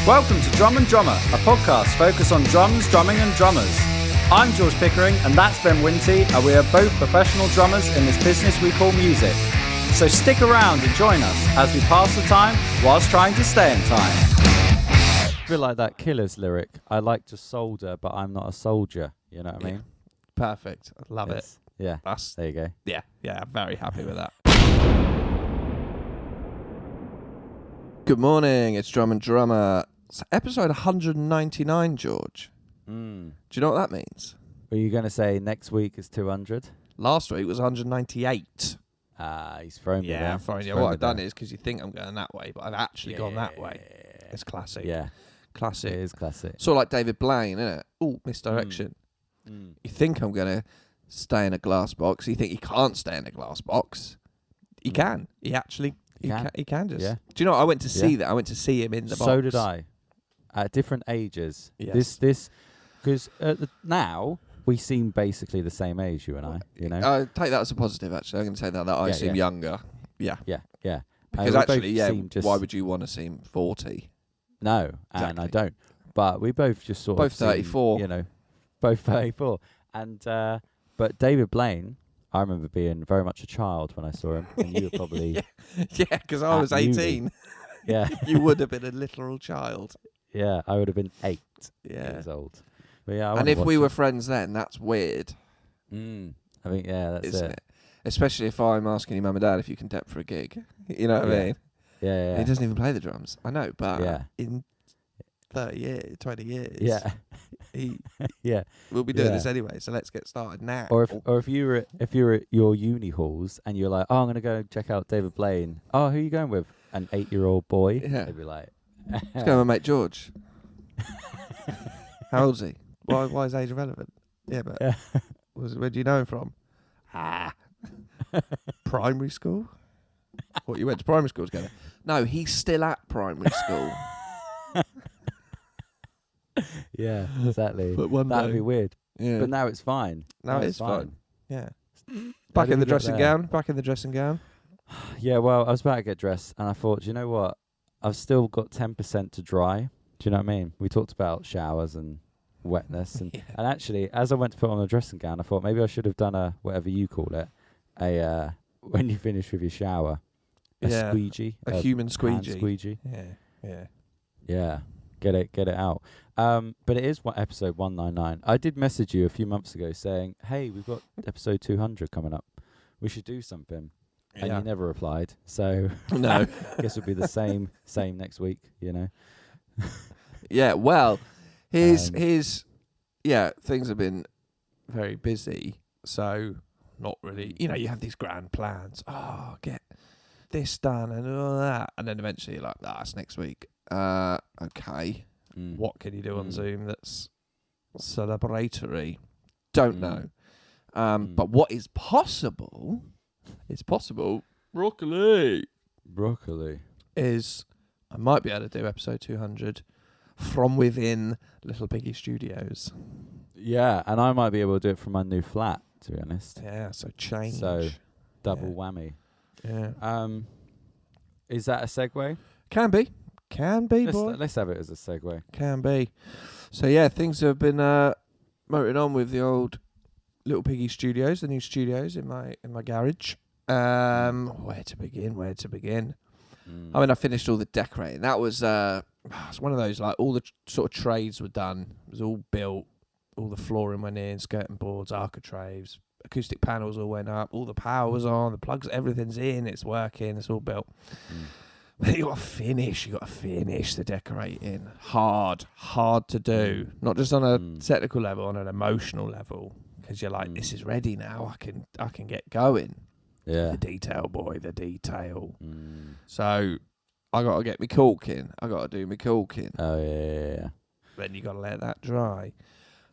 Welcome to Drum and Drummer, a podcast focused on drums, drumming and drummers. I'm George Pickering and that's Ben Winty, and we are both professional drummers in this business we call music. So stick around and join us as we pass the time whilst trying to stay in time. A bit like that Killers lyric, I like to solder but I'm not a soldier, you know what I mean? Perfect. I love it. Yeah, That's, there you go. yeah, I'm very happy with that. Good morning, it's Drum and Drummer. It's episode 199, George. Do you know what that means? Were you going to say next week is 200? Last week was 198. He's thrown me there. Yeah, I'm throwing you. What I've done is, because you think I'm going that way, but I've actually gone that way. It's classic. Yeah. Classic. It is classic. Sort of like David Blaine, isn't it? Oh, misdirection. You think I'm going to stay in a glass box. You think he can't stay in a glass box. He can. He actually... He can just. Yeah. Do you know what? I went to see that. I went to see him in the box. So did I. At different ages. Yes. Because now we seem basically the same age, you and I. You know. I take that as a positive. Actually, I'm going to say that I seem younger. Yeah. Yeah. Because actually, why would you want to seem 40? No, exactly. And I don't. But we both just sort both of 34. You know, both 34. And but David Blaine, I remember being very much a child when I saw him, and you were probably yeah, because I was 18. Yeah, you would have been a literal child. Yeah, I would have been 8 years years old. But yeah, and if we were friends then, that's weird. I think that's Isn't it? Especially if I'm asking your mum and dad if you can dep for a gig. You know what I mean? Yeah. He doesn't even play the drums. I know, but in 30 years, 20 years, we'll be doing this anyway. So let's get started now. Or if you were at your uni halls and you're like, I'm gonna go check out David Blaine. Oh, who are you going with? An 8-year-old boy. Yeah. They'd be like, let's go with my mate George. How old's he? Why is age irrelevant? Yeah, but where do you know him from? Primary school. What, you went to primary school together? No, he's still at primary school. Yeah, exactly. But one that'd day. be weird. Yeah. But now it's fine. Now it's fine. Yeah. Back in the dressing gown. Yeah, well, I was about to get dressed and I thought, do you know what? I've still got 10% to dry. Do you know what I mean? We talked about showers and wetness. And, and actually, as I went to put on a dressing gown, I thought maybe I should have done a, whatever you call it, when you finish with your shower, a squeegee. A human squeegee. Squeegee. Yeah. Yeah. Get it out. But it is episode 199. I did message you a few months ago saying, hey, we've got episode 200 coming up. We should do something. And you never replied. So no, I guess it'll be the same next week, you know. Yeah, well, things have been very busy. So not really, you have these grand plans. Oh, get this done and all that. And then eventually you're like, that's next week. Okay. What can you do on Zoom that's celebratory? Don't know. But what is possible? It's possible. Broccoli. Is I might be able to do episode 200 from within Little Piggy Studios. Yeah, and I might be able to do it from my new flat, to be honest. Yeah, so change. So double whammy. Yeah. Is that a segue? Can be, boy. Let's have it as a segue. Can be. So yeah, things have been motoring on with the old Little Piggy Studios, the new studios in my garage. Where to begin? I mean, I finished all the decorating. That was it's one of those, like, all the sort of trades were done. It was all built. All the flooring went in, skirting boards, architraves, acoustic panels all went up. All the power was on, the plugs, everything's in, it's working, it's all built. But you got to finish the decorating. Hard to do. Not just on a technical level, on an emotional level. Because you're like, this is ready now. I can get going. Yeah. The detail, boy, the detail. So I got to get my caulking. I got to do my caulking. Oh, yeah. Then you got to let that dry.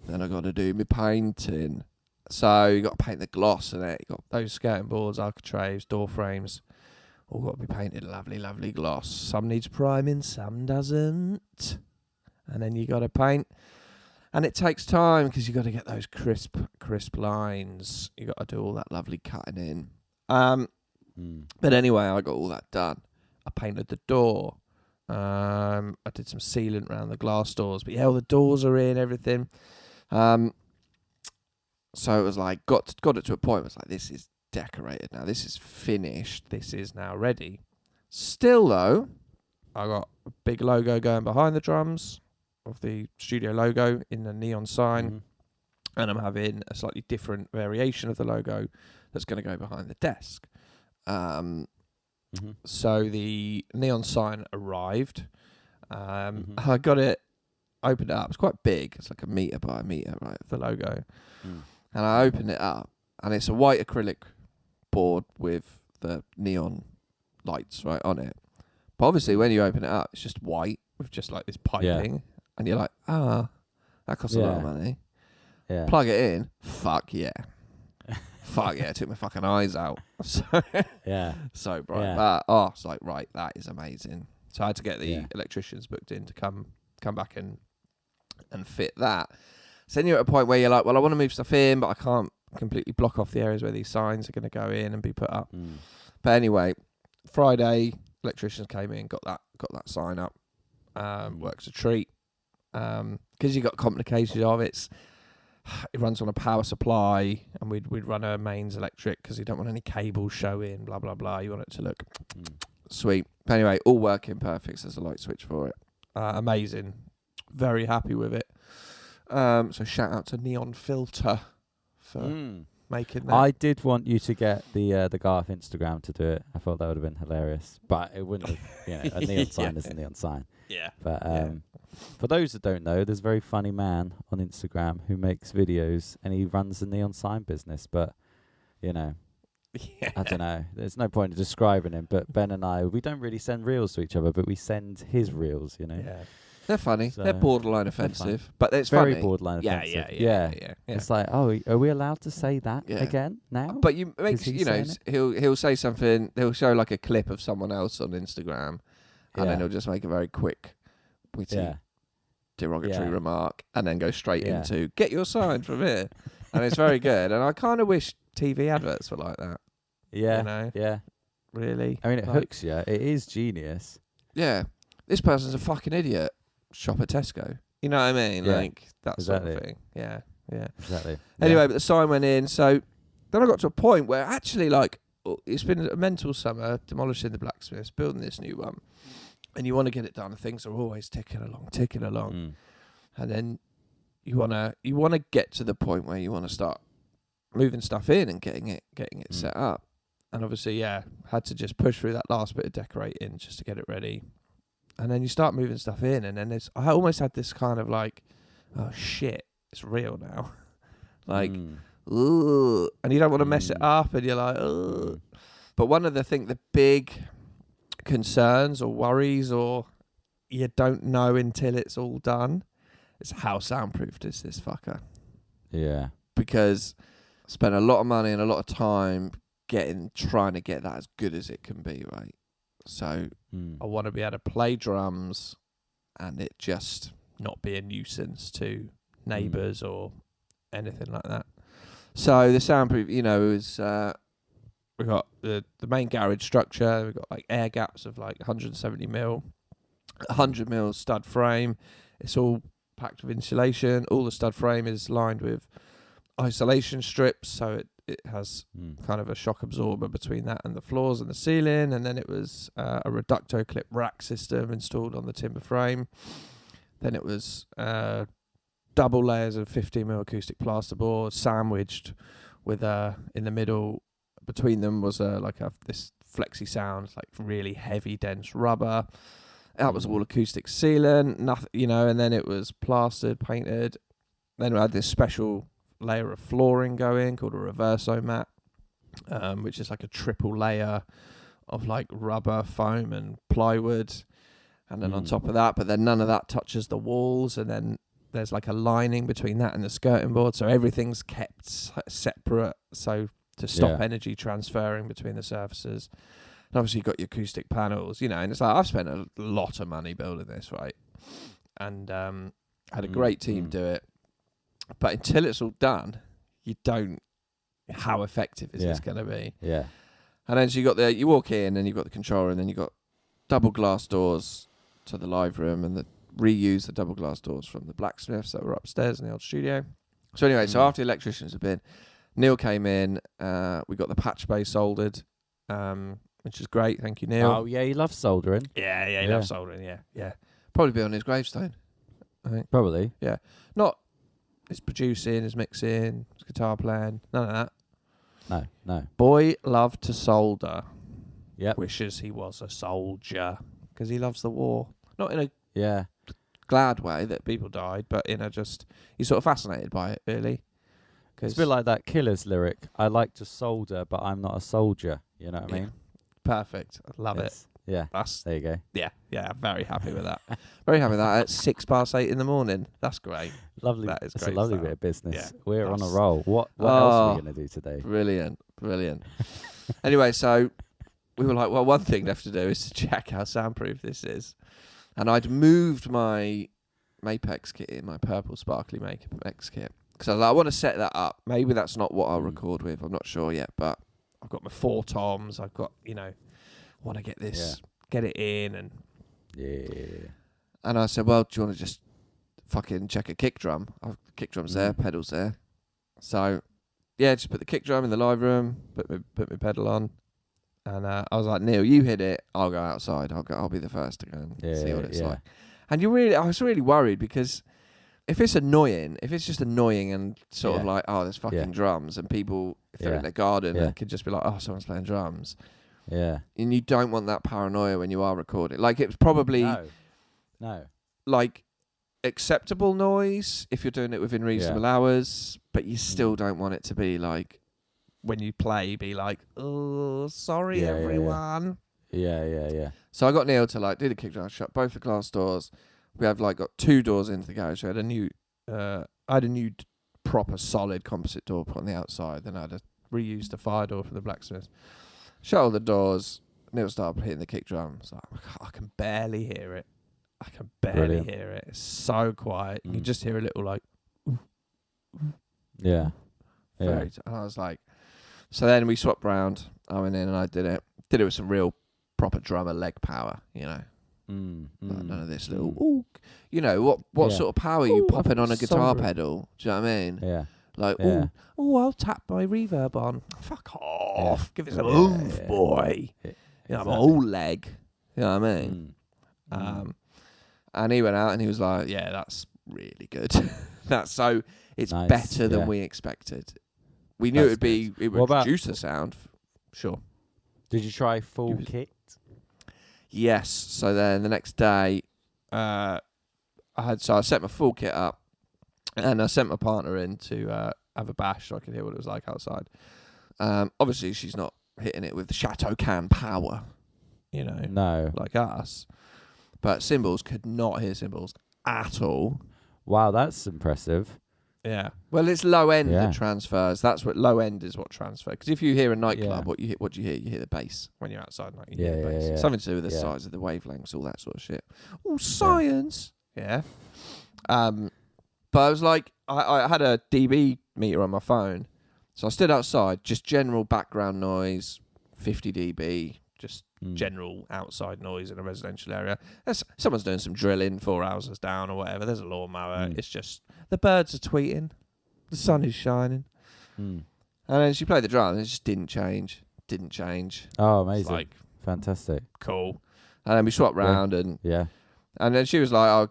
Then I got to do my painting. So you got to paint the gloss in it. You got those skirting boards, architraves, door frames. All got to be painted lovely gloss. Some needs priming, some doesn't. And then you got to paint. And it takes time because you got to get those crisp lines. You got to do all that lovely cutting in. But anyway, I got all that done. I painted the door. I did some sealant around the glass doors, but yeah, all the doors are in, everything. So it was like got it to a point where it's like, this is decorated now, this is finished, this is now ready. Still though, I got a big logo going behind the drums of the studio logo in the neon sign, and I'm having a slightly different variation of the logo that's going to go behind the desk. So the neon sign arrived. I got it, opened it up. It's quite big. It's like 1 metre by 1 metre, right, the logo. And I opened it up, and it's a white acrylic board with the neon lights right on it. But obviously, when you open it up, it's just white with just like this piping, and you're like, that costs a lot of money. Yeah. Plug it in. Fuck yeah. Fuck yeah, it took my fucking eyes out. So bright. Yeah. But it's like, right, that is amazing. So I had to get the electricians booked in to come back and fit that. So then you're at a point where you're like, well, I want to move stuff in, but I can't completely block off the areas where these signs are going to go in and be put up. But anyway, Friday, electricians came in, got that sign up. Works a treat. Because you got complications of it runs on a power supply, and we'd run a mains electric because you don't want any cables showing, blah blah blah. You want it to look sweet. But anyway, all working perfect. So there's a light switch for it. Amazing. Very happy with it. So shout out to Neon Filter for making that. I did want you to get the Garth Instagram to do it. I thought that would have been hilarious, but it wouldn't have. A neon sign is a neon sign. Yeah. But for those that don't know, there's a very funny man on Instagram who makes videos, and he runs the neon sign business. But I don't know. There's no point in describing him. But Ben and I, we don't really send reels to each other, but we send his reels. Yeah. They're funny. So they're borderline offensive, but it's very funny. borderline offensive. Yeah. It's like, are we allowed to say that again now? But he'll say something. He'll show like a clip of someone else on Instagram, and then he'll just make a very quick, witty, derogatory remark, and then go straight into get your sign from here, and it's very good. And I kind of wish TV adverts were like that. Yeah, really. I mean, it hooks you. It is genius. Yeah, this person's a fucking idiot. Shop at Tesco. You know what I mean? Yeah, like that sort of thing. Yeah. Exactly. Anyway, but the sign went in. So then I got to a point where actually, like, it's been a mental summer, demolishing the blacksmiths, building this new one, and you want to get it done. Things are always ticking along, and then you wanna get to the point where you want to start moving stuff in and getting it set up. And obviously, had to just push through that last bit of decorating just to get it ready. And then you start moving stuff in, and then I almost had this kind of like, oh shit, it's real now. Like, ooh, and you don't want to mess it up, and you're like, ugh. But one of the big concerns or worries, or you don't know until it's all done, is how soundproofed is this fucker? Yeah. Because I spent a lot of money and a lot of time trying to get that as good as it can be, right? So I want to be able to play drums and it just not be a nuisance to neighbours or anything like that. So the soundproof, is we've got the main garage structure. We've got like air gaps of like 170mm, 100mm stud frame. It's all packed with insulation. All the stud frame is lined with isolation strips, so it has kind of a shock absorber between that and the floors and the ceiling. And then it was a reducto clip rack system installed on the timber frame. Then it was double layers of 15mm acoustic plasterboard sandwiched with in the middle between them was this flexi sound, like really heavy dense rubber. That was all acoustic sealant, nothing, and then it was plastered, painted. Then we had this special layer of flooring going called a reverso mat, which is like a triple layer of like rubber, foam and plywood, and then on top of that, but then none of that touches the walls, and then there's like a lining between that and the skirting board, so everything's kept separate, so to stop energy transferring between the surfaces. And obviously you've got your acoustic panels, and it's like I've spent a lot of money building this, right? And had a great team do it. But until it's all done, you don't. How effective is this going to be? Yeah. And then so you walk in, and you've got the controller, and then you've got double glass doors to the live room and reuse the double glass doors from the blacksmiths that were upstairs in the old studio. So anyway, so after the electricians had been, Neil came in. We got the patch bay soldered, which is great. Thank you, Neil. Oh yeah, he loves soldering. Yeah, he loves soldering. Yeah. Probably be on his gravestone, I think. Probably. Yeah. Not his producing, his mixing, his guitar playing, none of that. No. Boy loved to solder. Yep. Wishes he was a soldier because he loves the war. Not in a Yeah. glad way that people died, but in a just he's sort of fascinated by it, really. It's a bit like that Killers lyric. I like to solder, but I'm not a soldier. You know what I mean? Perfect. I love it. Yeah. That's There you go. yeah. I'm very happy with that. Very happy with that at 8:06 in the morning. That's great. Lovely. That is That's great a lovely stuff. bit of business. Yeah, We're on a roll. What else are we going to do today? Brilliant. Anyway, so we were like, well, one thing left to do is to check how soundproof this is. And I'd moved my Mapex kit in, my purple sparkly Mapex kit. Because I was like, I want to set that up. Maybe that's not what I'll record with. I'm not sure yet. But I've got my 4 toms. I've got, I want to get this, get it in. And I said, well, do you want to just fucking check a kick drum? Kick drum's there, pedals there. So, yeah, just put the kick drum in the live room, put my pedal on. And I was like, Neil, you hit it. I'll go outside. I'll be the first to go and see what it's like. And I was really worried because if it's just annoying and sort of like, oh, there's fucking drums, and people, if they're in their garden, they could just be like, oh, someone's playing drums. Yeah. And you don't want that paranoia when you are recording. Like, it's probably no. like acceptable noise if you're doing it within reasonable hours, but you still don't want it to be like, when you play, be like, oh, sorry, everyone. Yeah. So I got Neil to like do the kick drum, shut both the glass doors. We have like got 2 doors into the garage. I had a new proper solid composite door put on the outside. Then I had to reuse the fire door from the blacksmith. Shut all the doors. Neil started hitting the kick drum. It's like, I can barely hear it. Hear it. It's so quiet. You can just hear a little like, yeah. And I was like, so then we swapped round. I went in and I did it. Did it with some real proper drummer leg power, Like none of this little, what sort of power are you popping on a guitar pedal? Do you know what I mean? Yeah. Like, I'll tap my reverb on. Fuck off. Yeah. Give it some oomph, boy. I'm all leg. You know what I mean? And he went out and he was like, yeah, that's really good. It's nice. better than we expected. We knew it would reduce the sound. Sure. Did you try full kit? Yes. So then the next day, I set my full kit up, and I sent my partner in to have a bash so I could hear what it was like outside. Obviously, she's not hitting it with Chateau Can power, No. like us. But cymbals could not hear cymbals at all. Wow, that's impressive. Yeah. Well, it's low end that transfers. That's what low end is. What transfers? Because if you hear a nightclub, what do you hear? You hear the bass when you're outside. Like, you hear the bass. Yeah. Something to do with the size of the wavelengths, all that sort of shit. Oh, science. Yeah. But I was like, I had a dB meter on my phone, so I stood outside, just general background noise, 50 dB, just general outside noise in a residential area. Someone's doing some drilling 4 houses down or whatever. There's a lawnmower. It's just the birds are tweeting, the sun is shining, and then she played the drum and it just didn't change. Oh, amazing! It's like, fantastic, cool. And then we swapped round and then she was like, oh,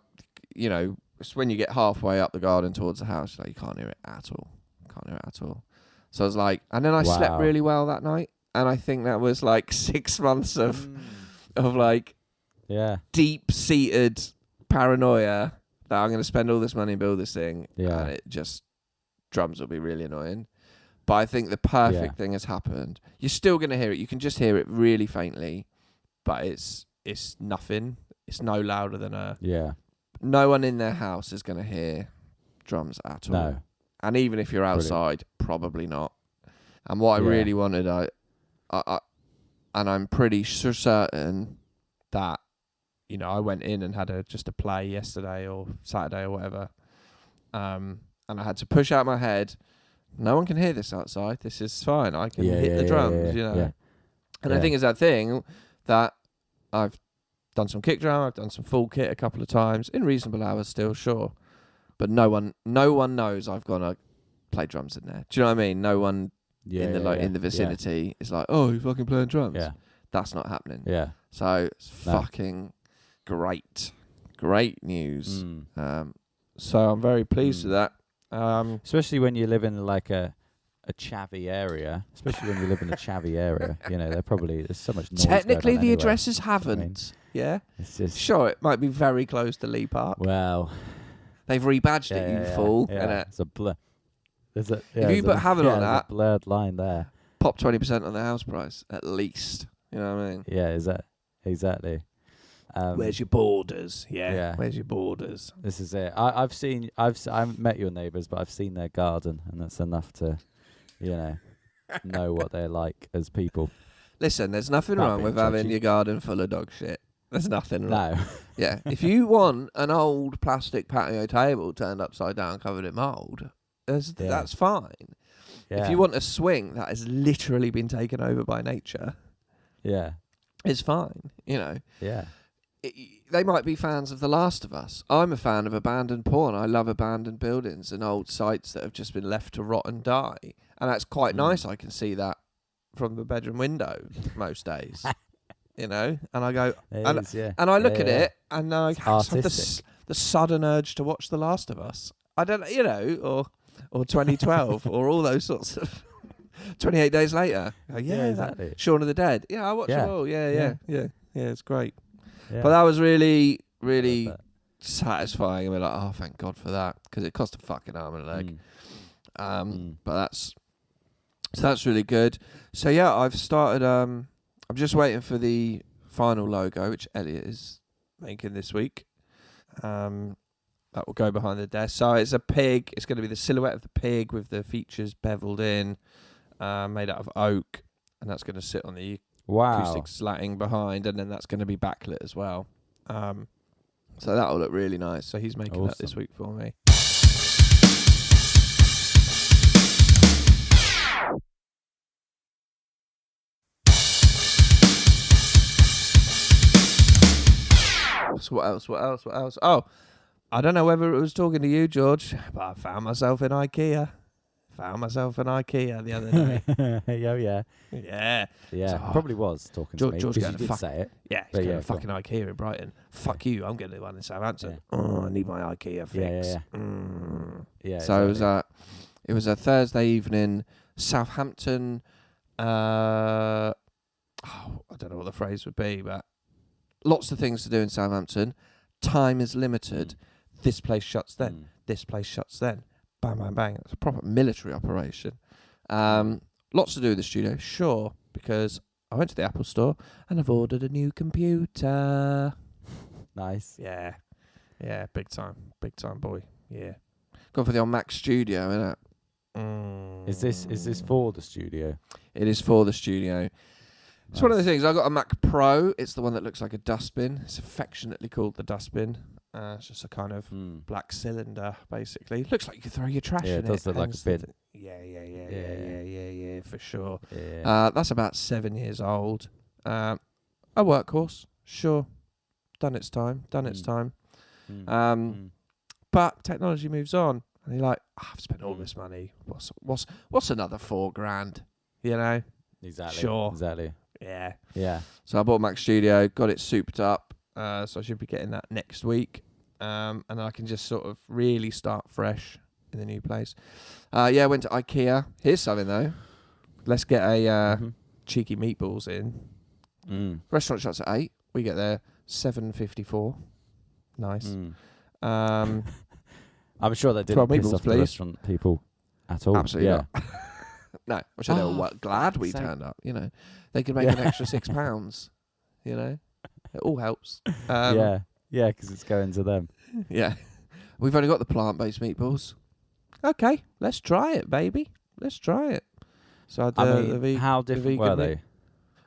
it's when you get halfway up the garden towards the house, she's like, you can't hear it at all. So I was like, and then I slept really well that night. And I think that was like 6 months of like deep-seated paranoia that I'm going to spend all this money and build this thing. Yeah. And it just, drums will be really annoying. But I think the perfect thing has happened. You're still going to hear it. You can just hear it really faintly. But it's nothing. It's no louder than no one in their house is going to hear drums at all. No. And even if you're outside, probably not. And what I really wanted, and I'm pretty certain that, I went in and had just a play yesterday or Saturday or whatever, and I had to push out my head. No one can hear this outside. This is fine. I can hit the drums, And I think it's that thing that I've done some kick drum. I've done some full kit a couple of times in reasonable hours still, sure. But no one knows I've gone to play drums in there. Do you know what I mean? No one in the vicinity is like, oh, you're fucking playing drums. Yeah. That's not happening. Yeah. So it's fucking great news. So I'm very pleased with that. Especially when you live in like a chavvy area. You know, there's so much noise. Technically, going on the anyway. addresses haven't. Yeah. It's just Sure, it might be very close to Lee Park. well. They've rebadged it, you fool. Yeah. It's a blur. If you put Haven on that, a blurred line there. pop 20% on the house price at least. You know what I mean? Yeah, is that exactly? Where's your borders? Yeah. Where's your borders? This is it. I haven't met your neighbours, but I've seen their garden, and that's enough to, know what they're like as people. Listen, there's nothing Not wrong being with having judgy. your garden full of dog shit. There's nothing wrong. No. Yeah. If you want an old plastic patio table turned upside down covered in mould, that's fine. Yeah. If you want a swing that has literally been taken over by nature, Yeah. it's fine. Yeah. They might be fans of The Last of Us. I'm a fan of abandoned porn. I love abandoned buildings and old sites that have just been left to rot and die. And that's quite nice. I can see that from the bedroom window most days. And I go, and I look at it, and I have the sudden urge to watch The Last of Us. I don't, or 2012, or all those sorts of 28 Days Later. Exactly. Shaun of the Dead. Yeah, I watch it all. Yeah, it's great. Yeah. But that was really, really satisfying. I mean, like, oh, thank God for that, because it cost a fucking arm and a leg. But that's really good. So yeah, I've started. I'm just waiting for the final logo, which Elliot is making this week. That will go behind the desk. So it's a pig. It's going to be the silhouette of the pig with the features beveled in, made out of oak, and that's going to sit on the acoustic slatting behind, and then that's going to be backlit as well. So that will look really nice. So he's making that this week for me. So what else? Oh, I don't know whether it was talking to you, George, but I found myself in IKEA. The other day. Yeah. So, Probably was talking George, to me. George Because going you to did say it. Yeah, he's going to fucking IKEA in Brighton. Fuck you, I'm going to the one in Southampton. Yeah. Oh, I need my IKEA fix. Yeah. So exactly. it was a Thursday evening, Southampton. I don't know what the phrase would be, but lots of things to do in Southampton. Time is limited. This place shuts then. This place shuts then. Bang, bang, bang. It's a proper military operation. Lots to do in the studio, sure, because I went to the Apple store and I've ordered a new computer. Nice. Yeah, big time, boy. Yeah, gone for the old Mac Studio, innit? Is this for the studio? It is for the studio. It's one of the things. I got a Mac Pro. It's the one that looks like a dustbin. It's affectionately called the dustbin. It's just a kind of black cylinder, basically. Looks like you could throw your trash in it. Yeah, it does look like a bin. Yeah, for sure. Yeah. That's about 7 years old. A workhorse, sure. Done its time. But technology moves on, and you're like, I've spent all this money. What's another $4,000? Exactly. Sure. Exactly. Yeah. So I bought Mac Studio, got it souped up. So I should be getting that next week. And I can just sort of really start fresh in the new place. Went to IKEA. Here's something though. Let's get a cheeky meatballs in. Restaurant shuts at 8. We get there 7:54. Nice. I'm sure they didn't piss off the restaurant people at all. Absolutely not. No, I'm sure they were glad we turned up. They could make an extra £6. It all helps. Yeah, because it's going to them. Yeah. We've only got the plant-based meatballs. Okay, let's try it, baby. Let's try it. So how different were they?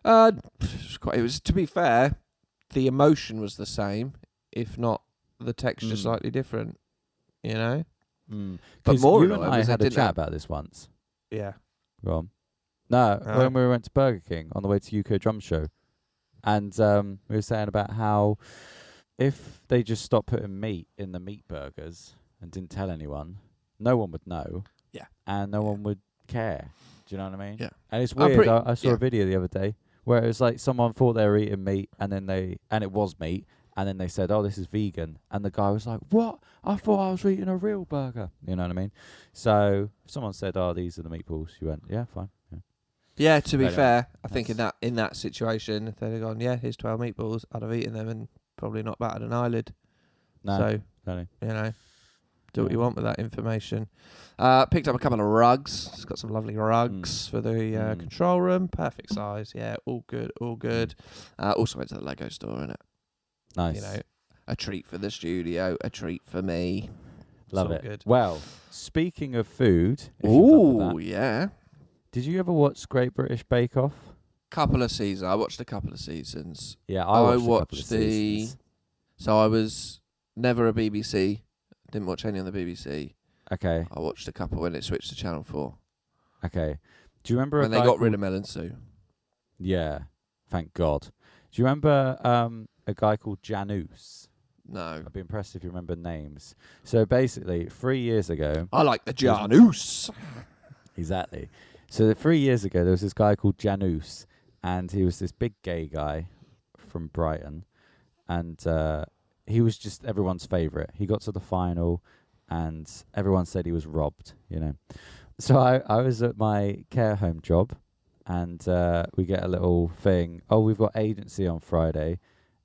It was, to be fair, the emotion was the same, if not the texture slightly different. But more you and I had a chat about this once. Yeah. Go on. No, when we went to Burger King on the way to UK Drum Show. And we were saying about how if they just stopped putting meat in the meat burgers and didn't tell anyone, no one would know. Yeah. And no one would care. Do you know what I mean? Yeah. And it's I'm weird. pretty- I saw yeah. a video the other day where it was like someone thought they were eating meat and it was meat. And then they said, oh, this is vegan. And the guy was like, what? I thought I was eating a real burger. You know what I mean? So if someone said, oh, these are the meatballs, you went, yeah, fine. Yeah. Yeah, to be Anyway, fair, I think in that situation, if they'd have gone, yeah, here's 12 meatballs, I'd have eaten them and probably not batted an eyelid. No, So, totally. you know, do what Yeah. you want with that information. Picked up a couple of rugs. It's got some lovely rugs for the control room. Perfect size. Yeah, all good, all good. Also went to the Lego store, innit? Nice. You know, a treat for the studio, a treat for me. Love It's all it. good. Well, speaking of food, if you're done with Ooh, that, yeah. did you ever watch Great British Bake Off? Couple of seasons. I watched a couple of seasons. Yeah, I I watched a couple of watched seasons. So I was never a BBC. Didn't watch any on the BBC. Okay, I watched a couple when it switched to Channel 4. okay. Do you remember When a they guy got rid called- of Melon Sue. Yeah, thank God. Do you remember a guy called Janusz? No. I'd be impressed if you remember names. So basically, 3 years ago, I like the Janusz. exactly. So 3 years ago, there was this guy called Janusz, and he was this big gay guy from Brighton, and he was just everyone's favourite. He got to the final, and everyone said he was robbed, you know. So I was at my care home job, and we get a little thing. Oh, we've got agency on Friday,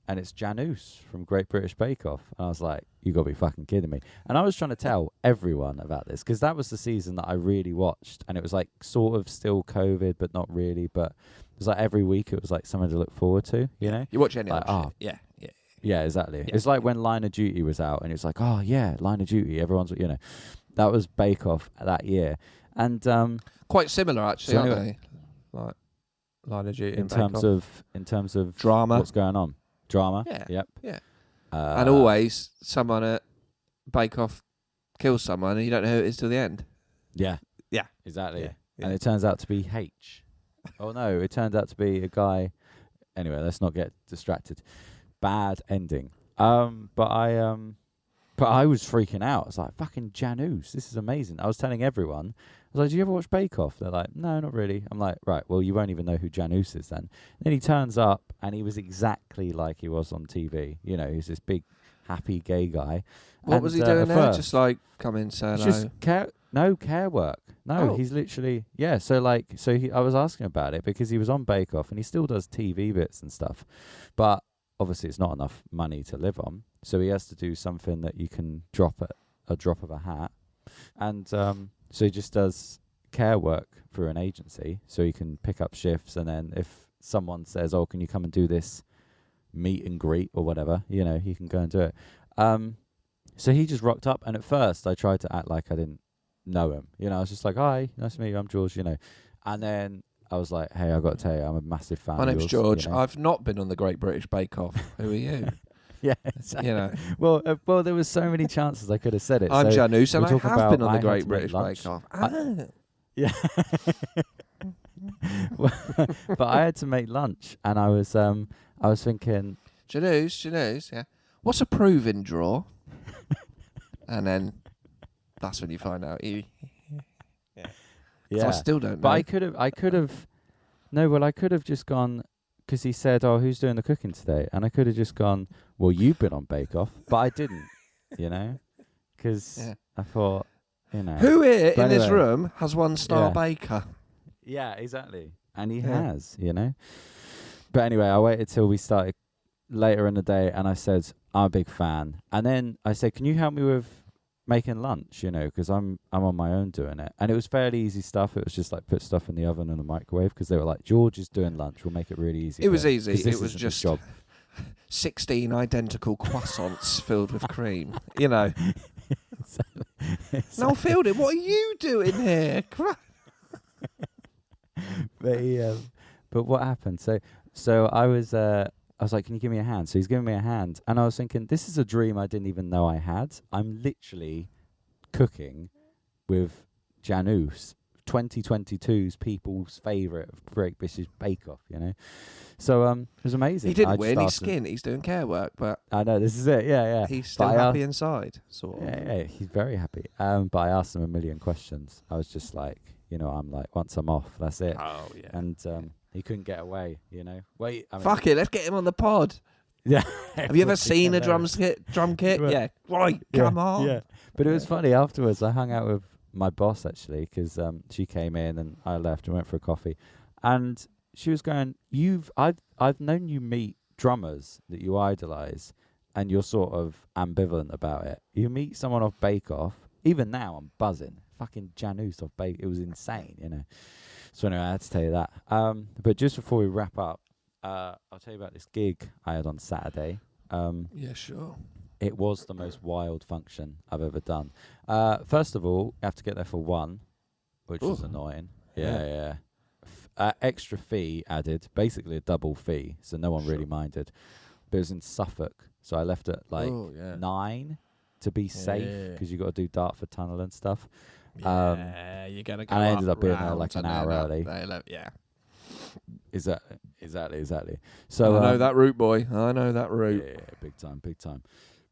and it's Janusz from Great British Bake Off. And I was like, you got to be fucking kidding me. And I was trying to tell everyone about this, because that was the season that I really watched, and it was like sort of still COVID, but not really. But it was like every week it was like something to look forward to, you know? You watch any Like, other oh, shit? Yeah. Yeah, exactly. Yeah. It's like when Line of Duty was out, and it's like, oh yeah, Line of Duty. Everyone's, you know, that was Bake Off that year, and Quite similar, actually, So aren't anyway- they? Like Line of Duty in and Bake terms Off. of Drama. what's going on, drama. Yeah. Yep. Yeah. Uh, And always someone at Bake Off kills someone and you don't know who it is till the end. Yeah. Yeah. Exactly. Yeah. And it turns out to be H. Oh no, it turned out to be a guy. Anyway, let's not get distracted. Bad ending. But I was freaking out. I was like, fucking Janusz, this is amazing. I was telling everyone. I was like, do you ever watch Bake Off? They're like, no, not really. I'm like, right, well, you won't even know who Janusz is then. And then he turns up, and he was exactly like he was on TV. You know, he's this big, happy gay guy. What And, was he at doing there? first- Just like come in, say It's hello. just care work. No, Oh. he's literally I was asking about it because he was on Bake Off, and he still does TV bits and stuff, but obviously it's not enough money to live on, so he has to do something that you can drop at a drop of a hat, and so he just does care work for an agency, so he can pick up shifts, and then if someone says, oh, can you come and do this meet and greet or whatever, you know, he can go and do it. So he just rocked up, and at first I tried to act like I didn't know him. You know, I was just like, hi, nice to meet you, I'm George, you know. And then I was like, hey, I got to tell you, I'm a massive fan My of name's yours, George. you know. I've not been on the Great British Bake Off. Who are you? Yeah, exactly. You know, Well, there was so many chances I could have said it. I'm so Janusz, and we're I talking have about been on I the had Great to make British lunch. Bake Off. Yeah. But I had to make lunch, and I was thinking, Janusz, yeah. What's a proving draw? And then that's when you find out. So yeah. I still don't know. But I could have just gone, because he said, oh, who's doing the cooking today? And I could have just gone, well, you've been on Bake Off, but I didn't, you know, because Yeah. I thought, you know. Who here But in this anyway. room has 1-star Yeah. baker? Yeah, exactly. And he Yeah. has, you know. But anyway, I waited till we started later in the day, and I said, I'm a big fan. And then I said, can you help me with making lunch, you know, because I'm on my own doing it. And it was fairly easy stuff. It was just like put stuff in the oven and the microwave, because they were like, George is doing lunch, we'll make it really easy. It was for him, easy. 'cause this It was isn't his just job. 16 identical croissants filled with cream. You know. Noel Fielding, what are you doing here? But what happened? So I was like, can you give me a hand? So he's giving me a hand, and I was thinking, this is a dream I didn't even know I had. I'm literally cooking with Janusz 2022's people's favourite of British Bake Off, you know. So it was amazing. He didn't win. He's skint. He's doing care work, but I know, this is it. Yeah. he's still happy inside, sort of. Yeah, he's very happy. But I asked him a million questions. I was just like, you know, I'm like, once I'm off, that's it. Oh yeah. And he couldn't get away, you know. Wait, I mean, Fuck it, let's get him on the pod. Yeah. Have you ever seen a drum kit? Well, Yeah. Right, come on. Yeah. But it was funny afterwards. I hung out with my boss actually because she came in and I left and went for a coffee, and she was going, I've known you meet drummers that you idolise, and you're sort of ambivalent about it. You meet someone off Bake Off. Even now, I'm buzzing. Fucking Janusz off Bake. It was insane, you know. So anyway, I had to tell you that. But just before we wrap up, I'll tell you about this gig I had on Saturday. Yeah, sure. It was the most wild function I've ever done. First of all, you have to get there for 1, which was annoying. Yeah. Extra fee added, basically a double fee, so no one really minded. But it was in Suffolk, so I left at 9 to be safe, because you got to do Dartford Tunnel and stuff. Yeah, you're gonna go. And I ended up being there round like an and hour then early. Yeah. Exactly. So I know that route, boy. I know that route. Yeah, big time.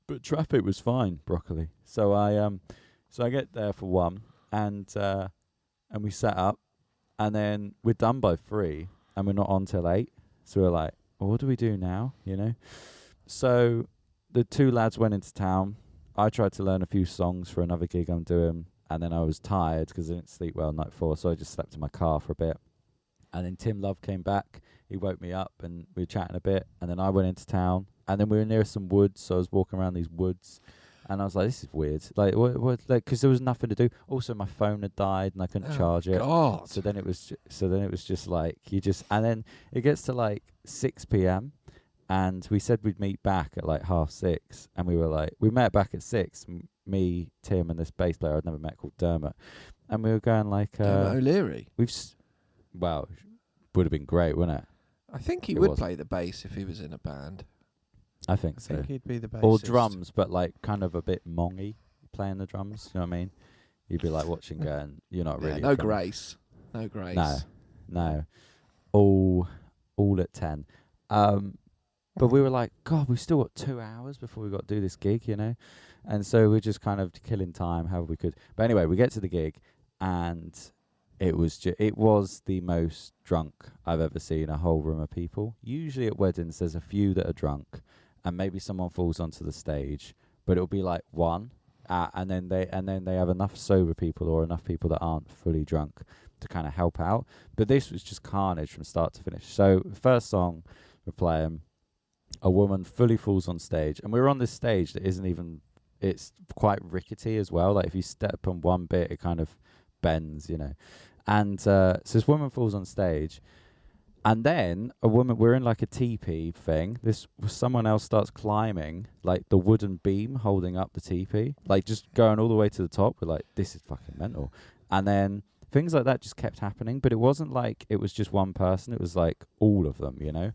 But traffic was fine, broccoli. So I get there for 1, and we set up, and then we're done by 3, and we're not on till 8. So we're like, well, what do we do now? You know. So the 2 lads went into town. I tried to learn a few songs for another gig I'm doing, and then I was tired because I didn't sleep well night before, so I just slept in my car for a bit. And then Tim Love came back. He woke me up, and we were chatting a bit. And then I went into town, and then we were near some woods, so I was walking around these woods, and I was like, "This is weird." Like, what? Like, because there was nothing to do. Also, my phone had died, and I couldn't charge it. God. So then it was just like and then it gets to like 6 p.m. and we said we'd meet back at like 6:30, and we met back at 6. Me, Tim, and this bass player I'd never met called Dermot, and we were going like, Dermot O'Leary. Well, would have been great, wouldn't it? I think he It would was. play the bass if he was in a band. I think so. I think he'd be the bassist. Or drums, but like kind of a bit mongy playing the drums. You know what I mean? You'd be like watching, going, "You're not really." No grace. No grace. No. All at 10. But we were like, God, we've still got 2 hours before we got to do this gig, you know? And so we're just kind of killing time however we could. But anyway, we get to the gig, and it was the most drunk I've ever seen a whole room of people. Usually at weddings, there's a few that are drunk, and maybe someone falls onto the stage, but it'll be like 1, and then they have enough sober people or enough people that aren't fully drunk to kind of help out. But this was just carnage from start to finish. So first song we're playing, a woman fully falls on stage, and we're on this stage that isn't even, it's quite rickety as well. Like if you step on one bit, it kind of bends, you know. And so this woman falls on stage, and then we're in like a teepee thing. Someone else starts climbing like the wooden beam holding up the teepee, like just going all the way to the top. We're like, this is fucking mental. And then things like that just kept happening, but it wasn't like it was just one person. It was like all of them, you know.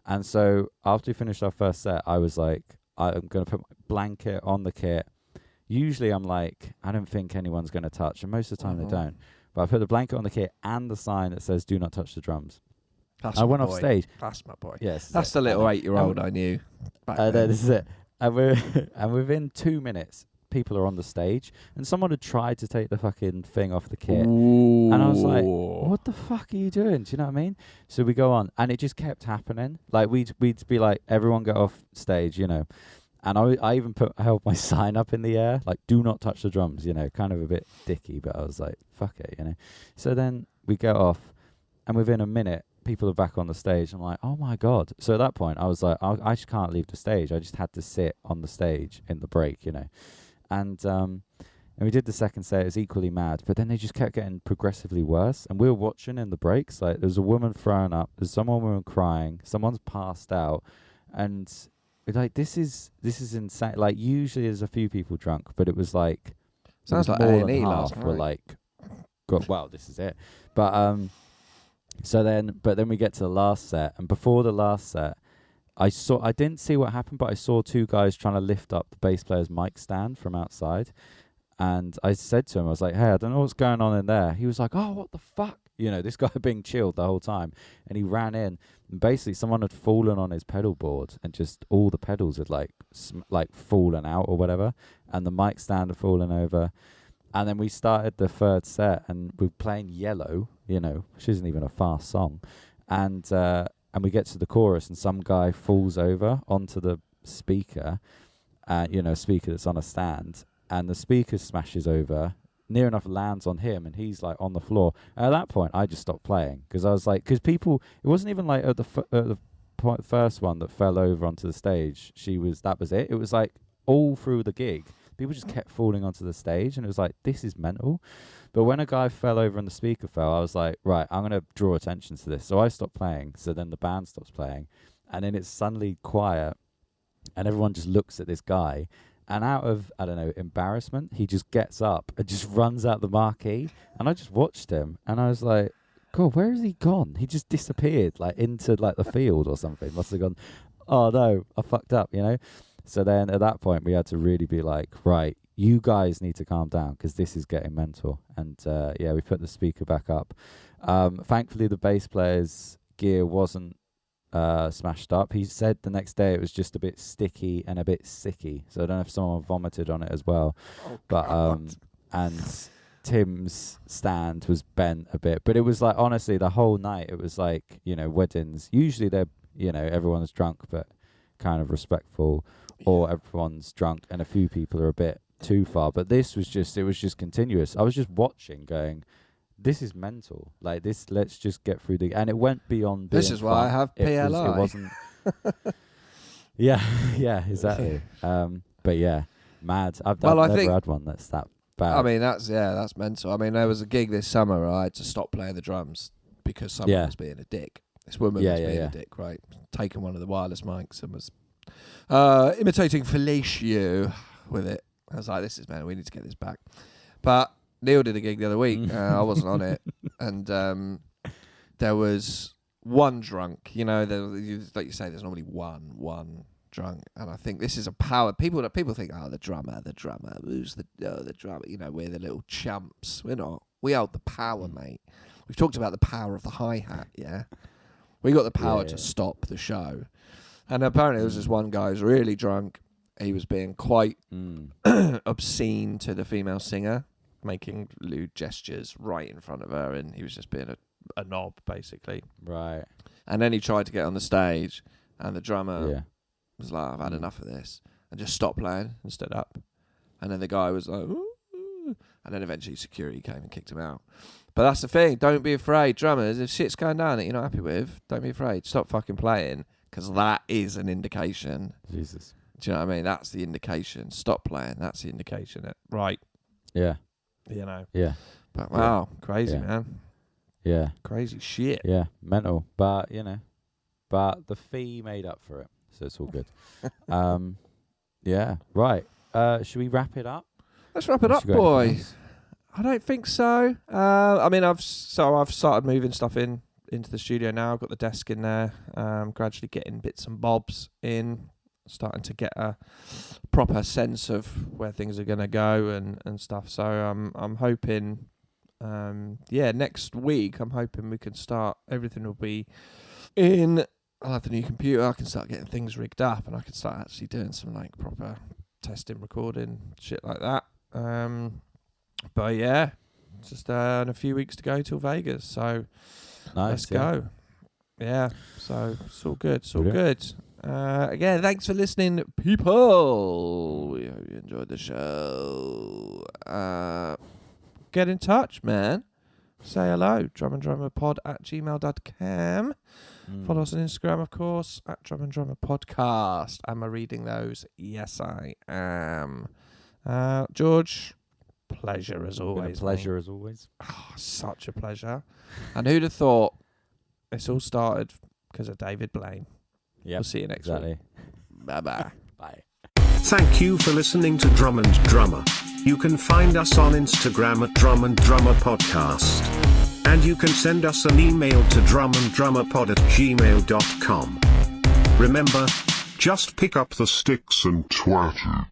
And so after we finished our first set, I was like, I'm going to put my blanket on the kit. Usually I'm like, I don't think anyone's going to touch, and most of the time they don't. But I put the blanket on the kit and the sign that says "Do not touch the drums." I went off stage. That's my boy. Yes, that's the little 8-year-old I knew. This is it. And within 2 minutes, people are on the stage, and someone had tried to take the fucking thing off the kit. Ooh. And I was like, "What the fuck are you doing?" Do you know what I mean? So we go on, and it just kept happening. Like we'd be like, "Everyone get off stage," you know. And I even held my sign up in the air, like, "Do not touch the drums," you know, kind of a bit dicky, but I was like, fuck it, you know. So then we go off, and within a minute, people are back on the stage. I'm like, oh my God. So at that point, I was like, I just can't leave the stage. I just had to sit on the stage in the break, you know. And we did the second set. It was equally mad, but then they just kept getting progressively worse. And we were watching in the breaks, like, there was a woman throwing up, there's woman crying, someone's passed out, and like, this is insane. Like, usually there's a few people drunk, but it was like, sounds like more A&E than last half were night. like, well, this is it. But then we get to the last set, and before the last set, I didn't see what happened, but I saw 2 guys trying to lift up the bass player's mic stand from outside, And I said to him, I was like, hey, I don't know what's going on in there. He was like, oh, what the fuck? You know, this guy being chilled the whole time. And he ran in. And basically, someone had fallen on his pedal board and just all the pedals had like fallen out or whatever. And the mic stand had fallen over. And then we started the third set and we were playing Yellow, you know, which isn't even a fast song. And we get to the chorus and some guy falls over onto the speaker, you know, a speaker that's on a stand. And the speaker smashes over, near enough lands on him, and he's like on the floor. And at that point, I just stopped playing because I was like, because people, it wasn't even like at the first one that fell over onto the stage. That was it. It was like all through the gig, people just kept falling onto the stage, and it was like, this is mental. But when a guy fell over and the speaker fell, I was like, right, I'm gonna draw attention to this. So I stopped playing. So then the band stops playing, and then it's suddenly quiet, and everyone just looks at this guy. And out of, I don't know, embarrassment, he just gets up and just runs out the marquee. And I just watched him, and I was like, God, where has he gone? He just disappeared, like, into, like, the field or something. Must have gone, oh, no, I fucked up, you know? So then at that point, we had to really be like, right, you guys need to calm down because this is getting mental. And, we put the speaker back up. Thankfully, the bass player's gear wasn't smashed up. He said the next day it was just a bit sticky and a bit sicky. So I don't know if someone vomited on it as well. Oh, but and Tim's stand was bent a bit. But it was like, honestly, the whole night it was like, you know, weddings. Usually they're, you know, everyone's drunk but kind of respectful, or everyone's drunk and a few people are a bit too far. But this was just, it was just continuous. I was just watching going, this is mental. Like this, let's just get through and it went beyond. This is why I have PLI. It wasn't. yeah, exactly. But yeah, mad. I've never had one that's that bad. I mean, that's mental. I mean, there was a gig this summer where I had to stop playing the drums because someone was being a dick. This woman was being a dick, right? Taking one of the wireless mics and was imitating fellatio with it. I was like, this is mental. We need to get this back. But Neil did a gig the other week. I wasn't on it. And there was one drunk. You know, like you say, there's normally one drunk. And I think this is a power. People think, oh, the drummer. Who's the drummer? You know, we're the little chumps. We're not. We hold the power, mate. We've talked about the power of the hi-hat, yeah? We got the power to stop the show. And apparently there was this one guy who was really drunk. He was being quite obscene to the female singer, making lewd gestures right in front of her, and he was just being a knob, basically. Right. And then he tried to get on the stage, and the drummer was like, I've had enough of this, and just stopped playing and stood up. And then the guy was like, ooh. And then eventually security came and kicked him out. But that's the thing, don't be afraid, drummers, if shit's going down that you're not happy with, don't be afraid, stop fucking playing, because that is an indication. Jesus. Do you know what I mean? That's the indication. Stop playing, that's the indication. Right. Yeah. You know. Yeah. But wow, crazy, man. Yeah. Crazy shit. Yeah, mental. But, you know, the fee made up for it, so it's all good. Yeah, right. Should we wrap it up? Let's wrap it up, boy. I don't think so. I mean, I've started moving stuff into the studio now. I've got the desk in there. Gradually getting bits and bobs in. Starting to get a proper sense of where things are going to go and stuff. So I'm hoping, next week I'm hoping we can start. Everything will be in. I'll have the new computer. I can start getting things rigged up, and I can start actually doing some like proper testing, recording, shit like that. But yeah, just in a few weeks to go till Vegas. So let's go. Yeah, so it's all good. It's all good. Again, thanks for listening, people. We hope you enjoyed the show. Get in touch, man. Say hello. drumanddrummerpod@gmail.com. Follow us on Instagram, of course, @drumanddrummerpodcast. Am I reading those? Yes, I am. George, pleasure as always. Pleasure as always. Oh, such a pleasure. And who'd have thought this all started because of David Blaine? Yep, we'll see you next week. Bye-bye. Bye. Thank you for listening to Drum and Drummer. You can find us on Instagram @drumanddrummerpodcast. And you can send us an email to drumanddrummerpod@gmail.com. Remember, just pick up the sticks and twat it.